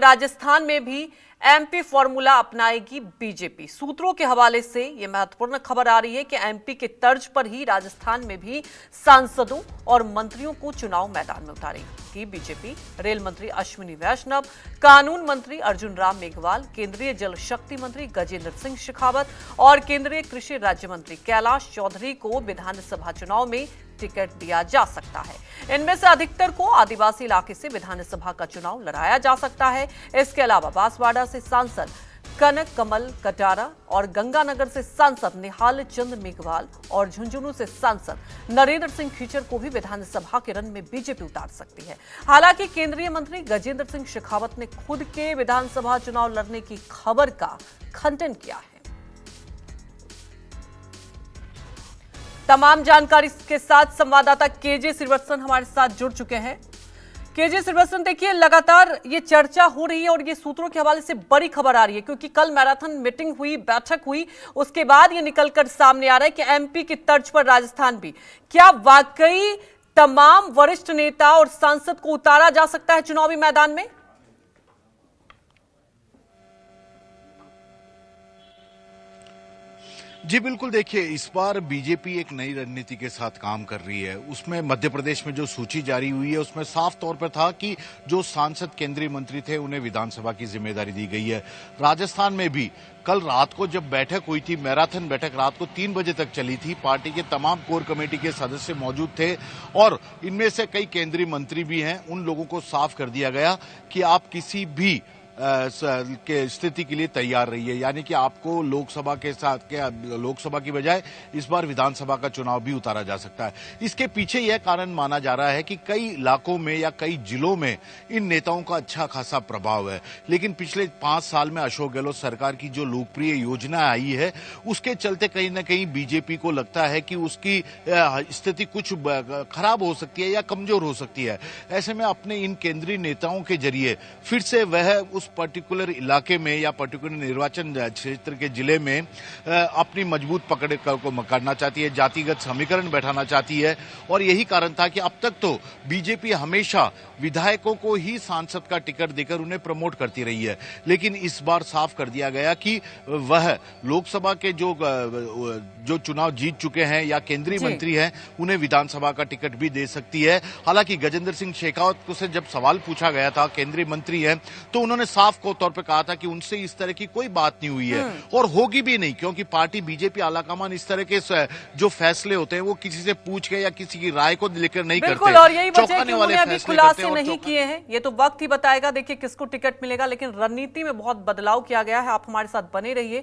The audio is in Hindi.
राजस्थान में भी एमपी फॉर्मूला अपनाएगी बीजेपी। सूत्रों के हवाले से यह महत्वपूर्ण खबर आ रही है कि एमपी के तर्ज पर ही राजस्थान में भी सांसदों और मंत्रियों को चुनाव मैदान में उतारेगी बीजेपी। रेल मंत्री अश्विनी वैष्णव, कानून मंत्री अर्जुन राम मेघवाल, केंद्रीय जल शक्ति मंत्री गजेंद्र सिंह शेखावत और केंद्रीय कृषि राज्य मंत्री कैलाश चौधरी को विधानसभा चुनाव में टिकट दिया जा सकता है। इनमें से अधिकतर को आदिवासी इलाके से विधानसभा का चुनाव लड़ाया जा सकता है। इसके अलावा बांसवाड़ा से सांसद कनक कमल कटारा और गंगानगर से सांसद निहाल चंद मेघवाल और झुंझुनू से सांसद नरेंद्र सिंह खीचर को भी विधानसभा के रन में बीजेपी उतार सकती है। हालांकि केंद्रीय मंत्री गजेंद्र सिंह शेखावत ने खुद के विधानसभा चुनाव लड़ने की खबर का खंडन किया है। तमाम जानकारी के साथ संवाददाता केजे श्रीवत्सन हमारे साथ जुड़ चुके हैं। केजे श्रीवत्सन, देखिए लगातार ये चर्चा हो रही है और ये सूत्रों के हवाले से बड़ी खबर आ रही है, क्योंकि कल मैराथन मीटिंग हुई, बैठक हुई, उसके बाद ये निकलकर सामने आ रहा है कि एमपी की तर्ज पर राजस्थान भी। क्या वाकई तमाम वरिष्ठ नेता और सांसद को उतारा जा सकता है चुनावी मैदान में? जी बिल्कुल, देखिए इस बार बीजेपी एक नई रणनीति के साथ काम कर रही है। उसमें मध्य प्रदेश में जो सूची जारी हुई है उसमें साफ तौर पर था कि जो सांसद केंद्रीय मंत्री थे उन्हें विधानसभा की जिम्मेदारी दी गई है। राजस्थान में भी कल रात को जब बैठक हुई थी, मैराथन बैठक रात को 3 बजे तक चली थी, पार्टी के तमाम कोर कमेटी के सदस्य मौजूद थे और इनमें से कई केंद्रीय मंत्री भी हैं। उन लोगों को साफ कर दिया गया कि आप किसी भी के स्थिति के लिए तैयार रहिए, यानी कि आपको लोकसभा के साथ लोकसभा की बजाय इस बार विधानसभा का चुनाव भी उतारा जा सकता है। इसके पीछे यह कारण माना जा रहा है कि कई इलाकों में या कई जिलों में इन नेताओं का अच्छा खासा प्रभाव है, लेकिन पिछले 5 साल में अशोक गहलोत सरकार की जो लोकप्रिय योजना आई है उसके चलते कहीं ना कहीं बीजेपी को लगता है कि उसकी स्थिति कुछ खराब हो सकती है या कमजोर हो सकती है। ऐसे में अपने इन केंद्रीय नेताओं के जरिए फिर से वह उस पर्टिकुलर इलाके में या पर्टिकुलर निर्वाचन क्षेत्र के जिले में अपनी मजबूत पकड़ को करना चाहती है, जातिगत समीकरण बैठाना चाहती है। और यही कारण था कि अब तक तो बीजेपी हमेशा विधायकों को ही सांसद का टिकट देकर उन्हें प्रमोट करती रही है, लेकिन इस बार साफ कर दिया गया कि वह लोकसभा के जो चुनाव जीत चुके हैं या केंद्रीय मंत्री हैं उन्हें विधानसभा का टिकट भी दे सकती है। हालांकि गजेंद्र सिंह शेखावत से जब सवाल पूछा गया था, केंद्रीय मंत्री हैं, तो उन्होंने साफ तौर पर कहा था कि उनसे इस तरह की कोई बात नहीं हुई है और होगी भी नहीं, क्योंकि पार्टी बीजेपी आलाकमान इस तरह के जो फैसले होते हैं वो किसी से पूछ के या किसी की राय को लेकर नहीं करते। और यही वजह है कि उन्होंने अभी खुलासे नहीं किए हैं। ये तो वक्त ही बताएगा, देखिए किसको टिकट मिलेगा, लेकिन रणनीति में बहुत बदलाव किया गया है। आप हमारे साथ बने रहिए।